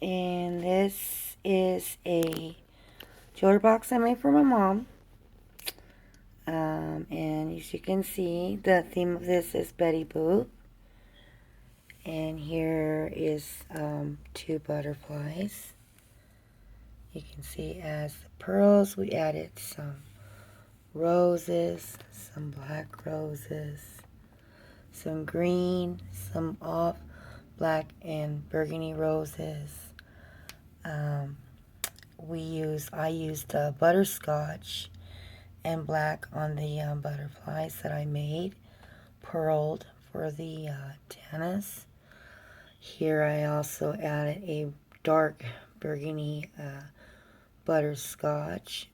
And this is a jewelry box I made for my mom. And as you can see, the theme of this is Bettyboop. And here is two butterflies. You can see as the pearls, we added some roses, some black roses, some green, some off black and burgundy roses. I used butterscotch and black on the butterflies that I made, pearled for the antennas. Here I also added a dark burgundy butterscotch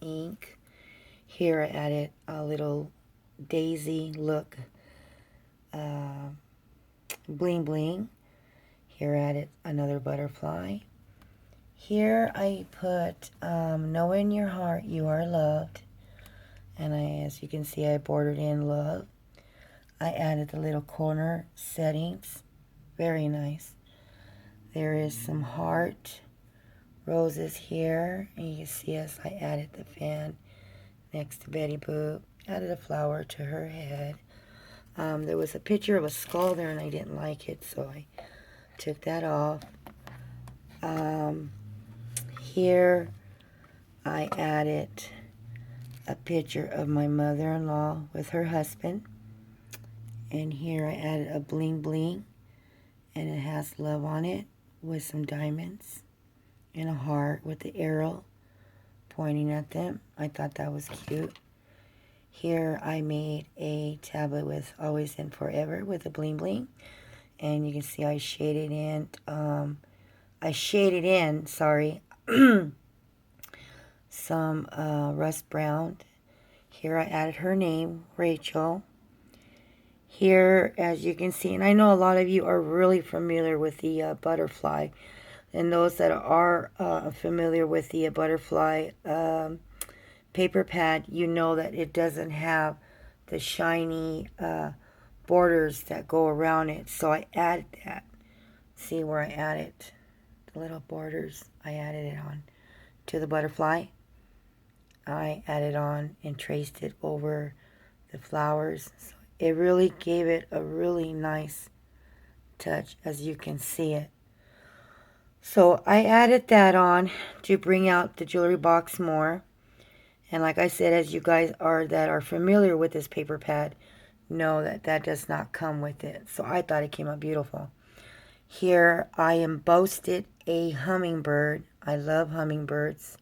ink. Here I added a little daisy look bling bling. Here I added another butterfly. Here I put know in your heart you are loved. And as you can see, I bordered in love. I added the little corner settings. Very nice. There is some heart roses here. And you can see as I added the fan next to Bettyboop. Added a flower to her head. There was a picture of a skull there and I didn't like it, so I took that off. Here I added a picture of my mother-in-law with her husband. And here I added a bling bling. And it has love on it with some diamonds and a heart with the arrow pointing at them. I thought that was cute. Here I made a tablet with always and forever with a bling bling. And you can see I shaded in, some rust brown. Here I added her name, Rachel. Here, as you can see, and I know a lot of you are really familiar with the butterfly. And those that are familiar with the butterfly paper pad, you know that it doesn't have the shiny borders that go around it. So I added that. See where I added the little borders? I added it on to the butterfly. I added on and traced it over the flowers. So it really gave it a really nice touch, as you can see it. So I added that on to bring out the jewelry box more. And like I said, as you guys that are familiar with this paper pad, know that that does not come with it. So I thought it came out beautiful. Here I embossed a hummingbird. I love hummingbirds.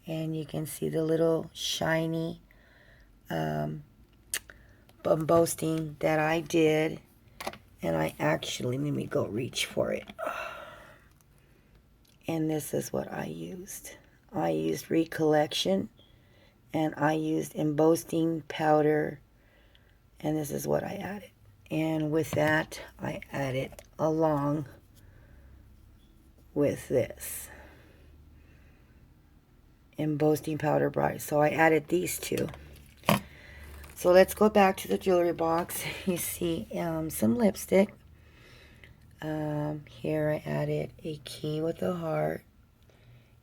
And you can see the little shiny embossing that I did. And I actually, let me go reach for it. And this is what I used. I used Recollection. And I used embossing powder. And this is what I added. And with that, I added along with this embossing powder brush. So I added these two. So let's go back to the jewelry box. You see some lipstick. Here I added a key with a heart.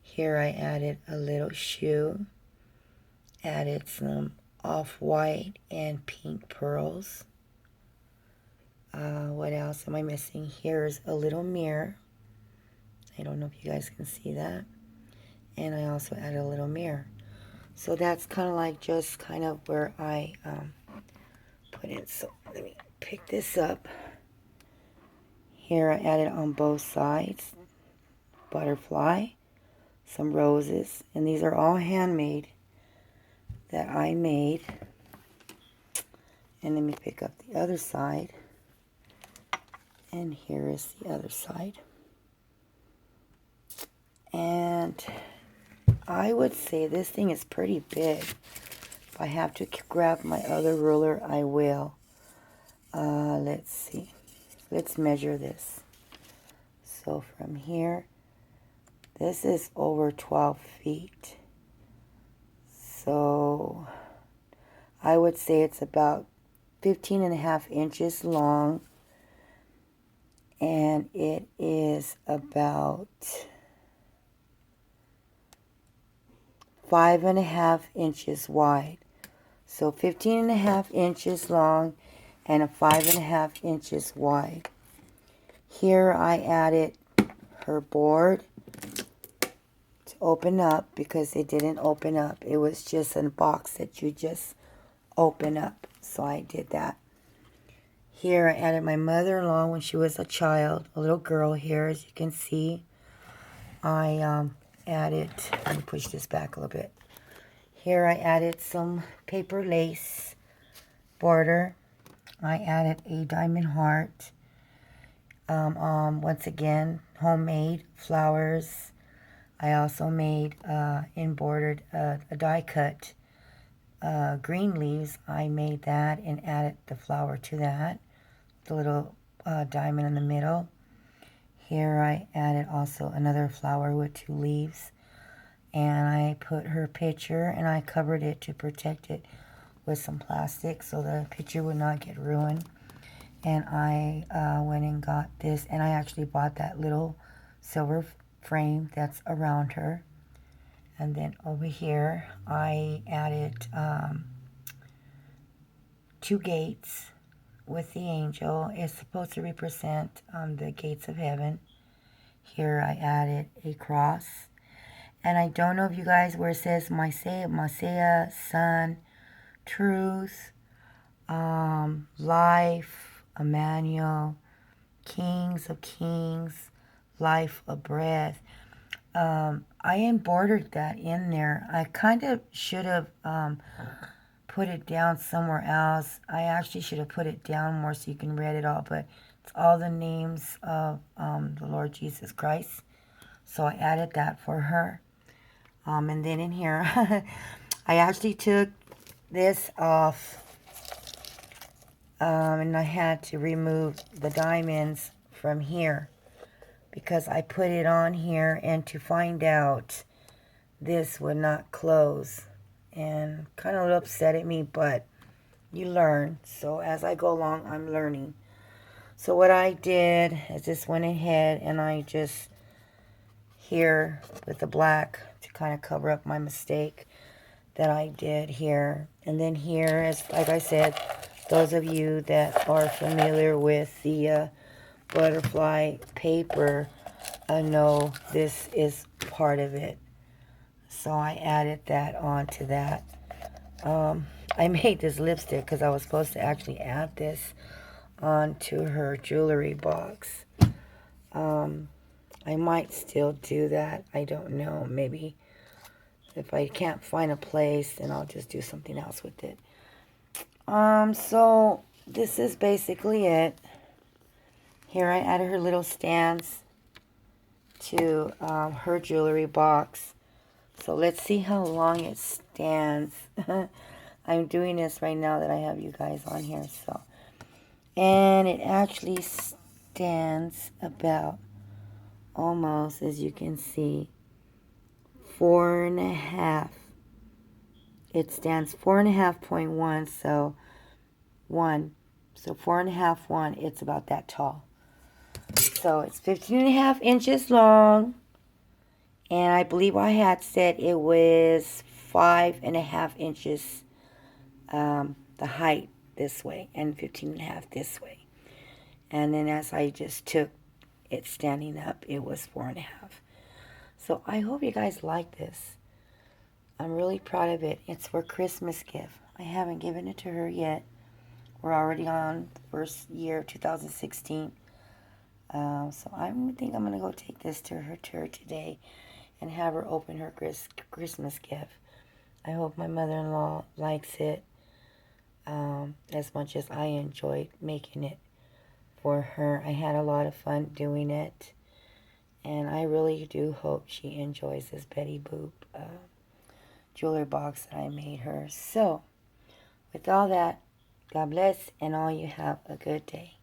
Here I added a little shoe. Added some off-white and pink pearls. What else am I missing? Here's a little mirror. I don't know if you guys can see that. And I also added a little mirror. So that's kind of like just kind of where I put in. So let me pick this up. Here I added on both sides butterfly, some roses, and these are all handmade that I made. And let me pick up the other side. And here is the other side. And I would say this thing is pretty big. If I have to grab my other ruler, I will. Let's see. Let's measure this. So from here, this is over 12 feet. So I would say it's about 15 and a half inches long. And and it is about 5.5 inches wide. So 15.5 inches long and a 5.5 inches wide. Here I added her board to open up because it didn't open up. It was just a box that you just open up. So I did that. Here I added my mother-in-law when she was a child, a little girl here, as you can see. I added, let me push this back a little bit. Here I added some paper lace border. I added a diamond heart. Once again, homemade flowers. I also made embroidered a die cut green leaves. I made that and added the flower to that. The little diamond in the middle. Here I added also another flower with 2 leaves. And I put her picture and I covered it to protect it with some plastic so the picture would not get ruined. And I went and got this, and I actually bought that little silver frame that's around her. And then over here I added 2 gates with the angel. It's supposed to represent the gates of heaven. Here I added a cross. And I don't know if you guys, where it says Messiah, Son, Truth, Life, Emmanuel, Kings of Kings, Life of Breath. I embroidered that in there. I kind of should have put it down somewhere else. I actually should have put it down more so you can read it all, but it's all the names of the Lord Jesus Christ. So I added that for her. And then in here, I actually took this off, and I had to remove the diamonds from here because I put it on here, and to find out this would not close, and kind of a little upset at me, but you learn. So as I go along, I'm learning. So what I did is just went ahead and I just here with the black to kind of cover up my mistake that I did here. And then here, as like I said, those of you that are familiar with the butterfly paper know this is part of it. So I added that onto that. I made this lipstick because I was supposed to actually add this onto her jewelry box. I might still do that. I don't know. Maybe if I can't find a place, then I'll just do something else with it. So this is basically it. Here I added her little stands to her jewelry box. So let's see how long it stands. I'm doing this right now that I have you guys on here. So, and it actually stands about almost, as you can see, 4.5. It stands 4.5.1, so 1. So 4.5, 1, it's about that tall. So it's 15.5 inches long. And I believe I had said it was 5.5 inches the height this way and 15.5 this way. And then as I just took it standing up, it was 4.5. So I hope you guys like this. I'm really proud of it. It's for Christmas gift. I haven't given it to her yet. We're already on the first year of 2016. So I think I'm going to go take this to her today and have her open her Christmas gift. I hope my mother-in-law likes it as much as I enjoyed making it for her. I had a lot of fun doing it. And I really do hope she enjoys this Bettyboop jewelry box that I made her. So, with all that, God bless, and all you have a good day.